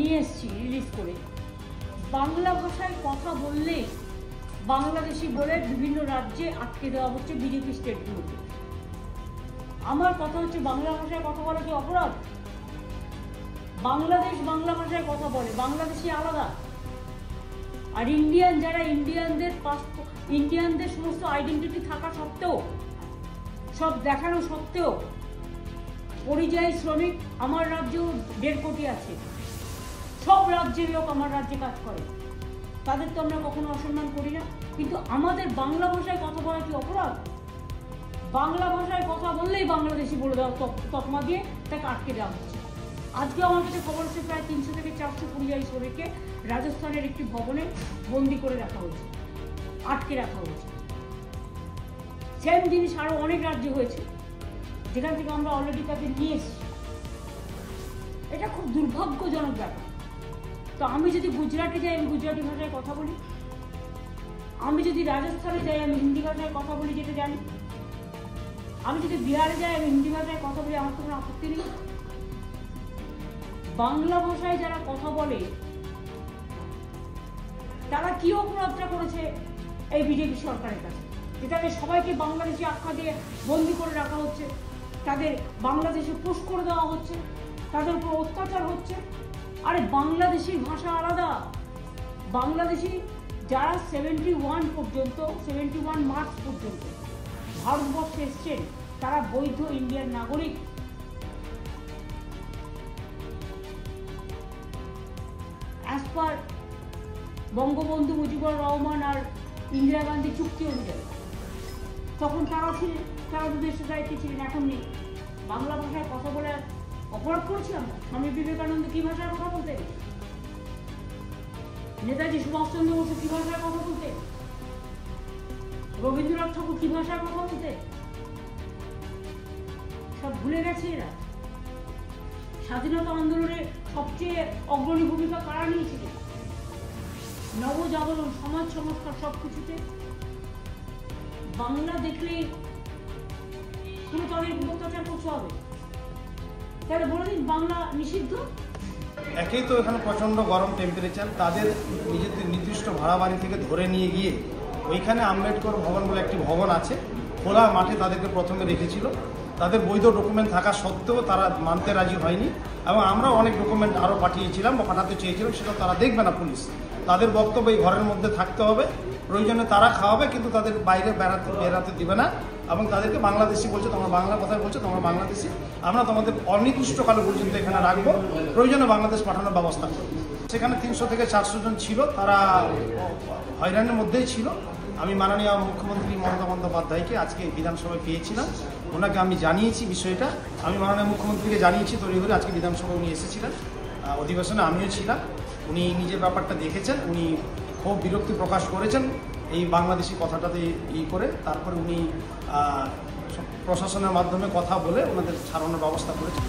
নিয়ে এসেছি রিলিজ করে। বাংলা ভাষায় কথা বললে বাংলাদেশি বলে বিভিন্ন রাজ্যে আটকে দেওয়া হচ্ছে বিজেপি স্টেটগুলোতে। আমার কথা হচ্ছে, বাংলা ভাষায় কথা বলা কি অপরাধ? বাংলাদেশ বাংলা ভাষায় কথা বলে, বাংলাদেশি আলাদা। আর ইন্ডিয়ান যারা, ইন্ডিয়ানদের সমস্ত আইডেন্টিটি থাকা সত্ত্বেও, সব দেখানো সত্ত্বেও পরিযায়ী শ্রমিক আমার রাজ্যেও 1.5 কোটি আছে। সব রাজ্যের লোক আমার রাজ্যে কাজ করে, তাদের তো আমরা কখনো অসম্মান করি না। কিন্তু আমাদের বাংলা ভাষায় কথা বলা কি অপরাধ? বাংলা ভাষায় কথা বললেই বাংলাদেশি বলে দেওয়া, তকমা দিয়ে তাকে আটকে দেওয়া হচ্ছে। আজকে আমার কাছে খবর আছে প্রায় 300 থেকে 400 পরিযায়ী শ্রমিককে রাজস্থানের একটি ভবনে বন্দি করে রাখা হয়েছে, আটকে রাখা হয়েছে। সেম জিনিস আরো অনেক রাজ্যে হয়েছে, যেখান থেকে আমরা অলরেডি তাদের নিয়ে এসেছি। এটা খুব দুর্ভাগ্যজনক ব্যাপার। তো আমি যদি গুজরাটে যাই, আমি গুজরাটি ভাষায় কথা বলি। আমি যদি রাজস্থানে যাই, আমি হিন্দি ভাষায় কথা বলি, যেটা জানি। আমি যদি বিহারে যাই, আমি হিন্দি ভাষায় কথা বলি, আমার তো কোনো আপত্তি নেই। বাংলা ভাষায় যারা কথা বলে তারা কি অপরাধটা করেছে এই বিজেপি সরকারের কাছে, যে তাদের সবাইকে বাংলাদেশি আখ্যা দিয়ে বন্দি করে রাখা হচ্ছে, তাদের বাংলাদেশে পুশ করে দেওয়া হচ্ছে, তাদের উপর অত্যাচার হচ্ছে। আরে বাংলাদেশি ভাষা আলাদা। বাংলাদেশি যারা 71 মার্চ পর্যন্ত ভারতবর্ষে এসছেন, তারা বৈধ ইন্ডিয়ান নাগরিক। অ্যাজ পার বঙ্গবন্ধু মুজিবুর রহমান আর ইন্দিরা গান্ধী চুক্তি অনুযায়ী তখন তারা ছিলেন, তারা দেশের দায়িত্বে ছিলেন, এখন নেই। বাংলা ভাষায় কথা বলে অপরাধ করেছি আমরা? স্বামী বিবেকানন্দ কি ভাষায় কথা বলতেন? নেতাজি সুভাষচন্দ্র বসু কি ভাষায় কথা বলতেন? রবীন্দ্রনাথ ঠাকুর কি ভাষায় কথা বলতেন? সব ভুলে গেছে এরা। স্বাধীনতা আন্দোলনে সবচেয়ে অগ্রণী ভূমিকা কারা নিয়েছিলেন? নবজাগরণ, সমাজ সংস্কার, সবকিছুতে বাংলা দেখলে পুরো তাদের অত্যাচার করতে হবে। তাহলে বলে দিন বাংলা নিষিদ্ধ। একেই তো এখানে প্রচণ্ড গরম টেম্পারেচার, তাদের নিজেদের নির্দিষ্ট ভাড়া বাড়ি থেকে ধরে নিয়ে গিয়ে ওইখানে আম্বেদকর ভবন বলে একটি ভবন আছে, খোলা মাঠে তাদেরকে প্রথমে রেখেছিল। তাদের বৈধ ডকুমেন্ট থাকা সত্ত্বেও তারা মানতে রাজি হয়নি, এবং আমরা অনেক ডকুমেন্ট আরও পাঠিয়েছিলাম বা পাঠাতে চেয়েছিলাম, সেটা তারা দেখবে না পুলিশ। তাদের বক্তব্য এই ঘরের মধ্যে থাকতে হবে, প্রয়োজনে তারা খাওয়াবে, কিন্তু তাদের বাইরে বেরাতে দিবে না। এবং তাদেরকে বাংলাদেশি বলছে, তোমরা বাংলা কথায় বলছো, তোমরা বাংলাদেশি, আমরা তোমাদের অনির্দিষ্টকাল পর্যন্ত এখানে রাখবো, প্রয়োজনে বাংলাদেশ পাঠানোর ব্যবস্থা করবো। সেখানে 300 থেকে 400 জন ছিল, তারা হয়রানির মধ্যেই ছিল। আমি মাননীয় মুখ্যমন্ত্রী মমতা বন্দ্যোপাধ্যায়কে আজকে বিধানসভায় পেয়েছিলাম, ওনাকে আমি জানিয়েছি বিষয়টা। আমি মাননীয় মুখ্যমন্ত্রীকে জানিয়েছি তড়িঘড়ি, আজকে বিধানসভায় উনি এসেছিলেন, অধিবেশনে আমিও ছিলাম। উনি নিজের ব্যাপারটা দেখেছেন, উনি খুব বিরক্তি প্রকাশ করেছেন এই বাংলাদেশি কথাটাতে করে। তারপরে উনি প্রশাসনের মাধ্যমে কথা বলে ওনাদের ছাড়ানোর ব্যবস্থা করেছেন।